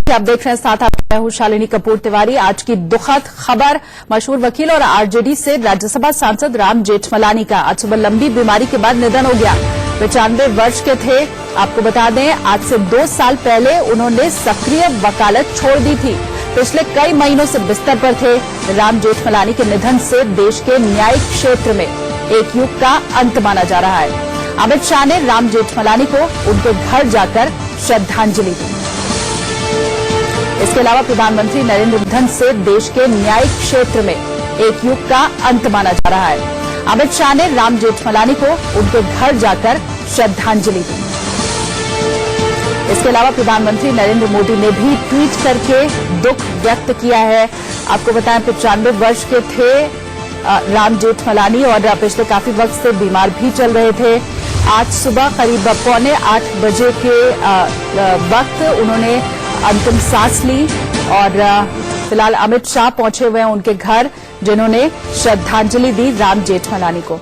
आप देख रहे हैं साथ मैं हूं शालिनी कपूर तिवारी। आज की दुखद खबर, मशहूर वकील और आरजेडी से राज्यसभा सांसद राम जेठमलानी का आज सुबह लंबी बीमारी के बाद निधन हो गया। 95 वर्ष के थे। आपको बता दें, आज से 2 साल पहले उन्होंने सक्रिय वकालत छोड़ दी थी। पिछले कई महीनों से बिस्तर पर थे। राम जेठमलानी के निधन से देश के न्यायिक क्षेत्र में एक युग का अंत माना जा रहा है। अमित शाह ने राम जेठमलानी को उनके घर जाकर श्रद्धांजलि दी। इसके अलावा प्रधानमंत्री नरेंद्र मोदी निधन से देश के न्यायिक क्षेत्र में एक युग का अंत माना जा रहा है। अमित शाह ने राम जेठमलानी को उनके घर जाकर श्रद्धांजलि दी। इसके अलावा प्रधानमंत्री नरेंद्र मोदी ने भी ट्वीट करके दुख व्यक्त किया है। आपको बताएं, 95 वर्ष के थे राम जेठमलानी और पिछले काफी वक्त से बीमार भी चल रहे थे। आज सुबह करीब 7:45 बजे के वक्त उन्होंने अंतिम सांस ली और फिलहाल अमित शाह पहुंचे हुए हैं उनके घर, जिन्होंने श्रद्धांजलि दी राम जेठमलानी को।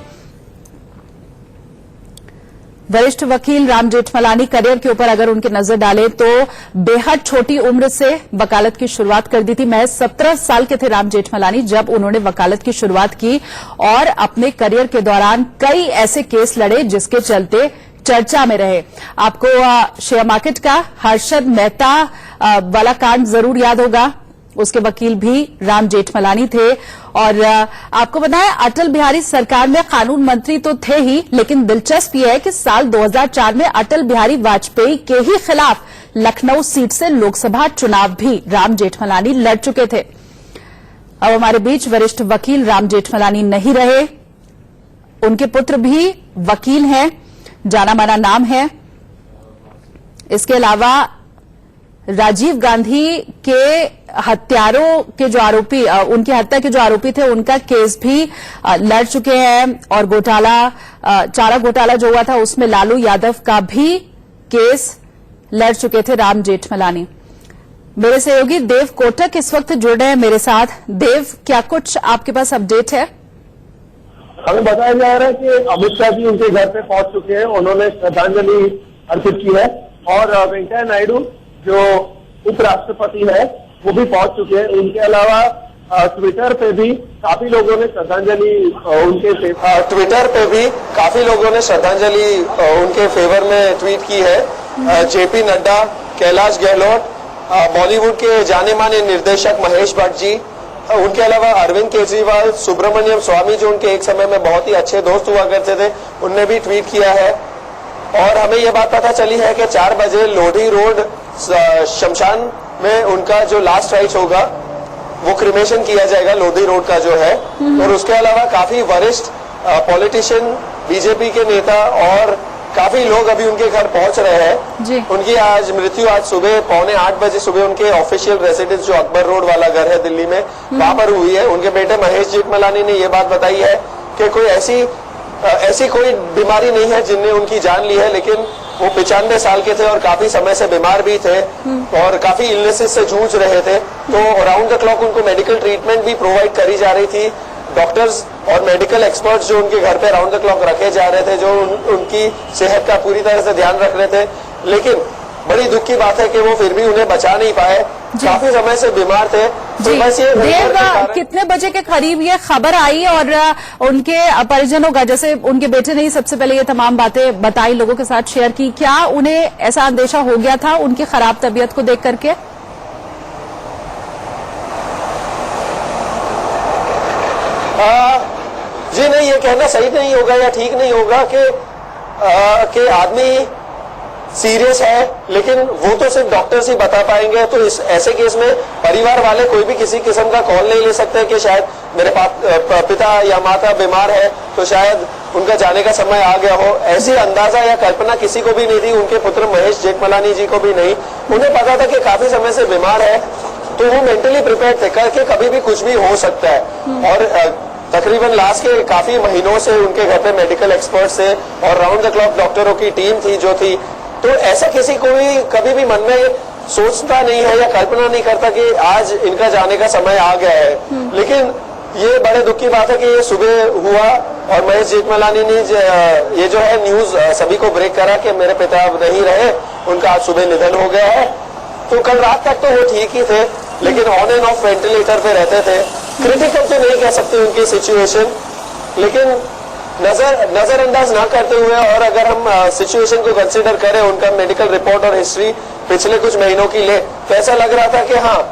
वरिष्ठ वकील राम जेठमलानी करियर के ऊपर अगर उनकी नजर डालें तो बेहद छोटी उम्र से वकालत की शुरुआत कर दी थी। महज 17 साल के थे राम जेठमलानी जब उन्होंने वकालत की शुरुआत की और अपने करियर के दौरान कई ऐसे केस लड़े जिसके चलते चर्चा में रहे। आपको शेयर मार्केट का हर्षद मेहता वाला कांड जरूर याद होगा। उसके वकील भी राम जेठमलानी थे। और आपको बताएं, अटल बिहारी सरकार में कानून मंत्री तो थे ही, लेकिन दिलचस्प यह है कि साल 2004 में अटल बिहारी वाजपेयी के ही खिलाफ लखनऊ सीट से लोकसभा चुनाव भी राम जेठमलानी लड़ चुके थे। अब हमारे बीच वरिष्ठ वकील राम जेठमलानी नहीं रहे। उनके पुत्र भी वकील हैं, जाना माना नाम है। इसके अलावा राजीव गांधी के हत्यारों के जो आरोपी, उनकी हत्या के जो आरोपी थे, उनका केस भी लड़ चुके हैं। और चारा घोटाला जो हुआ था उसमें लालू यादव का भी केस लड़ चुके थे राम जेठमलानी। मेरे सहयोगी देव कोटक इस वक्त जुड़ रहे हैं मेरे साथ। देव, क्या कुछ आपके पास अपडेट है? हमें बताया जा रहा है कि अमित शाह जी उनके घर पे पहुंच चुके हैं। उन्होंने श्रद्धांजलि अर्पित की है और वेंकैया नायडू जो उपराष्ट्रपति है वो भी पहुंच चुके हैं। उनके अलावा ट्विटर पे भी काफी लोगों ने श्रद्धांजलि उनके फेवर में ट्वीट की है। जेपी नड्डा, कैलाश गहलोत, बॉलीवुड के जाने माने निर्देशक महेश भट्ट जी, उनके अलावा अरविंद केजरीवाल, सुब्रमण्यम स्वामी जो उनके एक समय में बहुत ही अच्छे दोस्त हुआ करते थे, उनने भी ट्वीट किया है। और हमें यह बात पता चली है कि 4 बजे लोधी रोड शमशान में उनका जो लास्ट राइट्स होगा वो क्रिमेशन किया जाएगा, लोधी रोड का जो है। और उसके अलावा काफी वरिष्ठ पॉलिटिशियन, बीजेपी के नेता और काफी लोग अभी उनके घर पहुंच रहे हैं। उनकी आज मृत्यु आज सुबह 7:45 बजे सुबह उनके ऑफिशियल रेसिडेंस जो अकबर रोड वाला घर है दिल्ली में, वहां पर हुई है। उनके बेटे महेश जेठमलानी ने ये बात बताई है कि कोई ऐसी कोई बीमारी नहीं है जिनने उनकी जान ली है, लेकिन वो 95 साल के थे और काफी समय से बीमार भी थे और काफी इलनेसेस से जूझ रहे थे। तो राउंड द क्लॉक उनको मेडिकल ट्रीटमेंट भी प्रोवाइड करी जा रही थी। डॉक्टर्स और मेडिकल एक्सपर्ट्स जो उनके घर पे राउंड द क्लॉक रखे जा रहे थे, जो उनकी सेहत का पूरी तरह से ध्यान रख रहे थे। लेकिन बड़ी दुख की बात है कि वो फिर भी उन्हें बचा नहीं पाए, काफी समय से बीमार थे। तो बस ये देव, कितने बजे के करीब ये खबर आई और उनके परिजनों का, जैसे उनके बेटे ने ही सबसे पहले ये तमाम बातें बताई, लोगों के साथ शेयर की, क्या उन्हें ऐसा अंदेशा हो गया था उनकी खराब तबीयत को देख करके? जी नहीं, ये कहना सही नहीं होगा या ठीक नहीं होगा कि आदमी सीरियस है, लेकिन वो तो सिर्फ डॉक्टर्स ही बता पाएंगे। तो इस ऐसे केस में परिवार वाले कोई भी किसी किस्म का कॉल नहीं ले सकते कि शायद मेरे पिता या माता बीमार है तो शायद उनका जाने का समय आ गया हो। ऐसी अंदाजा या कल्पना किसी को भी नहीं थी, उनके पुत्र महेश जेठमलानी जी को भी नहीं। उन्हें पता था कि काफी समय से बीमार है, तो वो मेंटली प्रिपेयर्ड थे करके कभी भी कुछ भी हो सकता है। और तकरीबन लास्ट के काफी महीनों से उनके घर पे मेडिकल एक्सपर्ट थे और राउंड द क्लॉक डॉक्टरों की टीम थी जो थी। तो ऐसा किसी को भी कभी भी मन में सोचता नहीं है या कल्पना नहीं करता कि आज इनका जाने का समय आ गया है। लेकिन ये बड़े दुख की बात है कि ये सुबह हुआ और महेश जेठमलानी ने ये जो है न्यूज सभी को ब्रेक करा कि मेरे पिता अब नहीं रहे, उनका आज सुबह निधन हो गया है। तो कल रात तक तो वो ठीक ही थे, लेकिन ऑन एंड ऑफ वेंटिलेटर पे रहते थे। क्रिटिकल तो नहीं कह सकते उनकी सिचुएशन, लेकिन नजरअंदाज ना करते हुए, और अगर हम सिचुएशन को कंसीडर करें, उनका मेडिकल रिपोर्ट और हिस्ट्री पिछले कुछ महीनों की ले, तो ऐसा लग रहा था कि हाँ,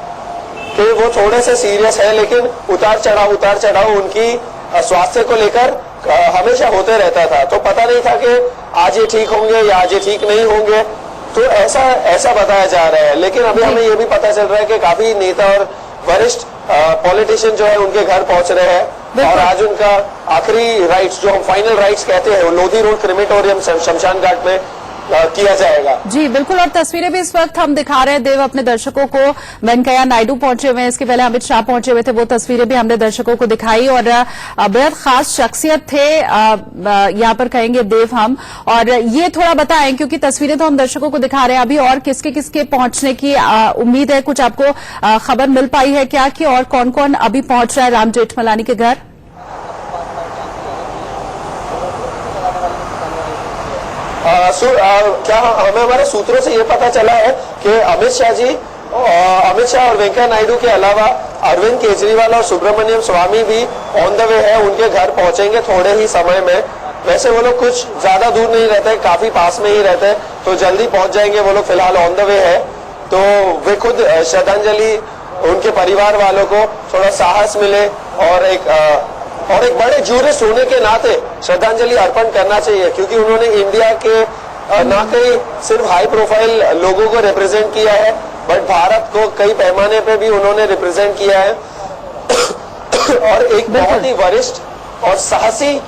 कि वो थोड़े से सीरियस है, लेकिन उतार चढ़ाव उनकी स्वास्थ्य को लेकर हमेशा होते रहता था। तो पता नहीं था कि आज ये ठीक होंगे या आज ये ठीक नहीं होंगे, तो ऐसा बताया जा रहा है। लेकिन अभी हमें ये भी पता चल रहा है कि काफी नेता और वरिष्ठ पॉलिटिशियन जो है उनके घर पहुंच रहे हैं, और आज उनका आखिरी राइट्स, जो हम फाइनल राइट्स कहते हैं, लोधी रोड क्रिमेटोरियम शमशान घाट में किया जाएगा। जी बिल्कुल, और तस्वीरें भी इस वक्त हम दिखा रहे हैं देव अपने दर्शकों को। वेंकैया नायडू पहुंचे हुए हैं, इसके पहले अमित शाह पहुंचे हुए थे, वो तस्वीरें भी हमने दर्शकों को दिखाई। और बेहद खास शख्सियत थे यहाँ पर, कहेंगे देव हम। और ये थोड़ा बताएं, क्योंकि तस्वीरें तो हम दर्शकों को दिखा रहे हैं, अभी और किसके किसके पहुंचने की उम्मीद है? कुछ आपको खबर मिल पाई है क्या कि और कौन कौन अभी पहुंच रहा है राम जेठमलानी के घर? क्या हमें हमारे सूत्रों से ये पता चला है कि अमित शाह और वेंकैया नायडू के अलावा अरविंद केजरीवाल और सुब्रमण्यम स्वामी भी ऑन द वे है, उनके घर पहुंचेंगे थोड़े ही समय में। वैसे वो लोग कुछ ज्यादा दूर नहीं रहते, काफी पास में ही रहते, तो जल्दी पहुंच जाएंगे। वो लोग फिलहाल ऑन द वे है, तो वे खुद श्रद्धांजलि, उनके परिवार वालों को थोड़ा साहस मिले, और एक बड़े जूरिस्ट होने के नाते श्रद्धांजलि अर्पण करना चाहिए, क्योंकि उन्होंने इंडिया के न कई सिर्फ हाई प्रोफाइल लोगों को रिप्रेजेंट किया है, बट भारत को कई पैमाने पे भी उन्होंने रिप्रेजेंट किया है। और एक बहुत ही वरिष्ठ और साहसी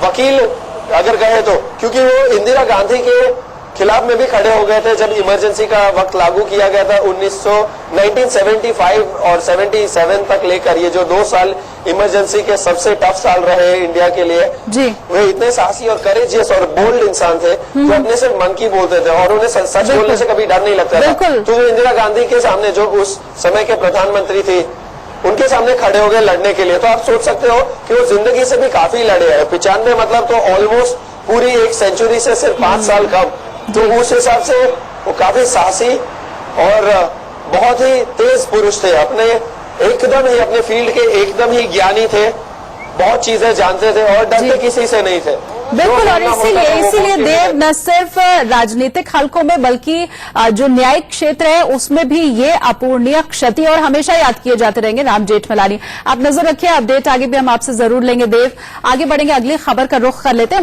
वकील अगर कहे तो, क्योंकि वो इंदिरा गांधी के खिलाफ में भी खड़े हो गए थे जब इमरजेंसी का वक्त लागू किया गया था 1975 और 77 तक लेकर। ये जो 2 साल इमरजेंसी के सबसे टफ साल रहे हैं इंडिया के लिए जी, वे इतने साहसी और करेजियस और बोल्ड इंसान थे, जो अपने सिर्फ मन की बोलते थे, और उन्हें सच बोलने से कभी डर नहीं लगता था। तो वो इंदिरा गांधी के सामने, जो उस समय के प्रधानमंत्री थी, उनके सामने खड़े हो गए लड़ने के लिए। तो आप सोच सकते हो कि वो जिंदगी से भी काफी लड़े हैं। 95 मतलब तो ऑलमोस्ट पूरी एक सेंचुरी से सिर्फ 5 साल कम। तो उस हिसाब से वो काफी साहसी और बहुत ही तेज पुरुष थे, एकदम ही अपने फील्ड के एकदम ही ज्ञानी थे, बहुत चीजें जानते थे और डरते किसी से नहीं थे। बिल्कुल, और इसीलिए देव न सिर्फ राजनीतिक हलकों में, बल्कि जो न्यायिक क्षेत्र है उसमें भी ये अपूर्णीय क्षति और हमेशा याद किए जाते रहेंगे राम जेठमलानी। आप नजर रखिए, अपडेट आगे भी हम आपसे जरूर लेंगे देव। आगे बढ़ेंगे, अगली खबर का रुख कर लेते हैं।